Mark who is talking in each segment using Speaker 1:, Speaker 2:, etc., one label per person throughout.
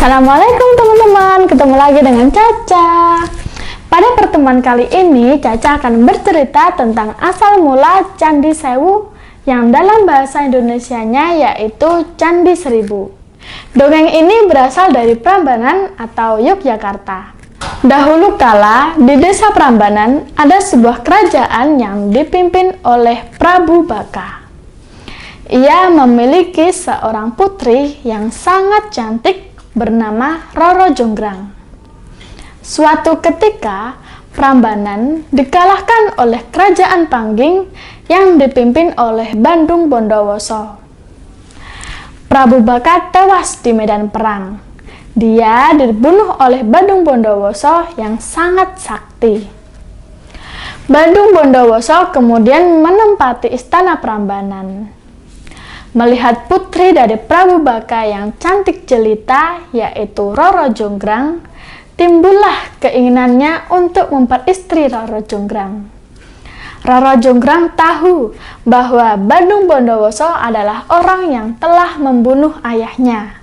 Speaker 1: Assalamualaikum teman-teman, ketemu lagi dengan Caca. Pada pertemuan kali ini, Caca akan bercerita tentang asal mula Candi Sewu yang dalam bahasa Indonesianya yaitu Candi Seribu. Dongeng ini berasal dari Prambanan atau Yogyakarta. Dahulu kala, di desa Prambanan ada sebuah kerajaan yang dipimpin oleh Prabu Baka. Ia memiliki seorang putri yang sangat cantik bernama Roro Jonggrang. Suatu ketika, Prambanan dikalahkan oleh kerajaan Pangging yang dipimpin oleh Bandung Bondowoso. Prabu Baka tewas di medan perang. Dia dibunuh oleh Bandung Bondowoso yang sangat sakti. Bandung Bondowoso kemudian menempati istana Prambanan. Melihat putri dari Prabu Baka yang cantik jelita, yaitu Roro Jonggrang, timbullah keinginannya untuk memperistri Roro Jonggrang. Roro Jonggrang tahu bahwa Bandung Bondowoso adalah orang yang telah membunuh ayahnya.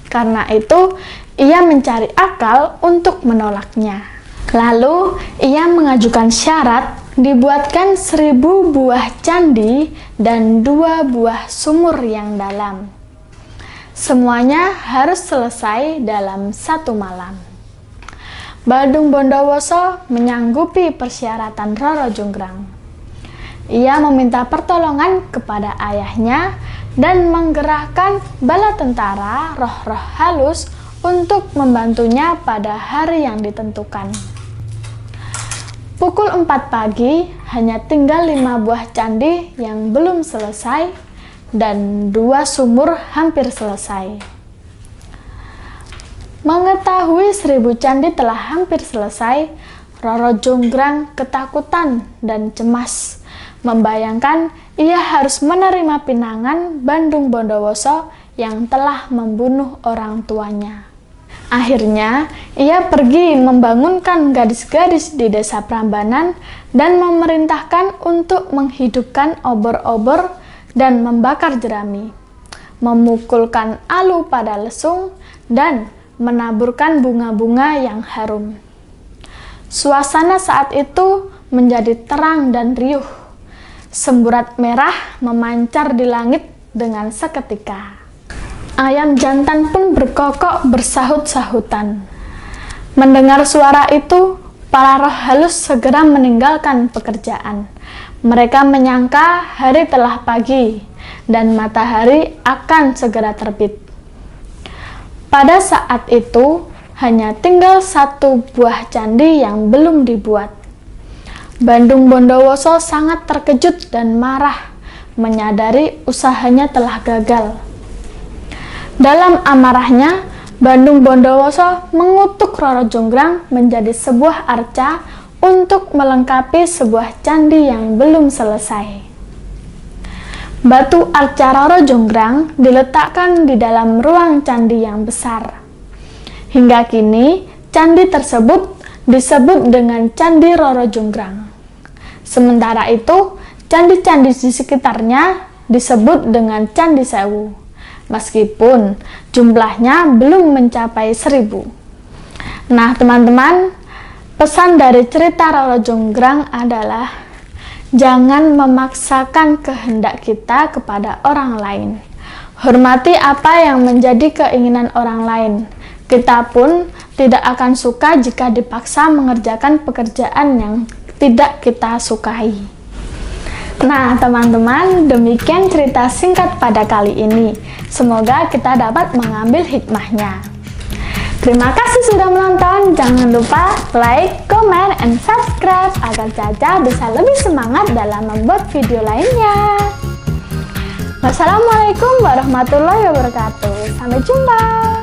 Speaker 1: Karena itu, ia mencari akal untuk menolaknya. Lalu, ia mengajukan syarat dibuatkan 1000 buah candi dan 2 buah sumur yang dalam. Semuanya harus selesai dalam 1 malam. Bandung Bondowoso menyanggupi persyaratan Roro Jonggrang. Ia meminta pertolongan kepada ayahnya dan menggerakkan bala tentara roh-roh halus untuk membantunya pada hari yang ditentukan. Pukul 4 pagi, hanya tinggal 5 buah candi yang belum selesai dan 2 sumur hampir selesai. Mengetahui 1000 candi telah hampir selesai, Roro Jonggrang ketakutan dan cemas, membayangkan ia harus menerima pinangan Bandung Bondowoso yang telah membunuh orang tuanya. Akhirnya, ia pergi membangunkan gadis-gadis di desa Prambanan dan memerintahkan untuk menghidupkan obor-obor dan membakar jerami, memukulkan alu pada lesung, dan menaburkan bunga-bunga yang harum. Suasana saat itu menjadi terang dan riuh. Semburat merah memancar di langit dengan seketika. Ayam jantan pun berkokok bersahut-sahutan. Mendengar suara itu, para roh halus segera meninggalkan pekerjaan. Mereka menyangka hari telah pagi dan matahari akan segera terbit. Pada saat itu, hanya tinggal 1 buah candi yang belum dibuat. Bandung Bondowoso sangat terkejut dan marah, menyadari usahanya telah gagal. Dalam amarahnya, Bandung Bondowoso mengutuk Roro Jonggrang menjadi sebuah arca untuk melengkapi sebuah candi yang belum selesai. Batu arca Roro Jonggrang diletakkan di dalam ruang candi yang besar. Hingga kini, candi tersebut disebut dengan Candi Roro Jonggrang. Sementara itu, candi-candi di sekitarnya disebut dengan Candi Sewu. Meskipun jumlahnya belum mencapai 1000. Nah teman-teman, pesan dari cerita Roro Jonggrang adalah jangan memaksakan kehendak kita kepada orang lain. Hormati apa yang menjadi keinginan orang lain. Kita pun tidak akan suka jika dipaksa mengerjakan pekerjaan yang tidak kita sukai. Nah teman-teman, demikian cerita singkat pada kali ini. Semoga kita dapat mengambil hikmahnya. Terima kasih sudah menonton. Jangan lupa like, comment, and subscribe agar Caca bisa lebih semangat dalam membuat video lainnya. Wassalamualaikum warahmatullahi wabarakatuh. Sampai jumpa.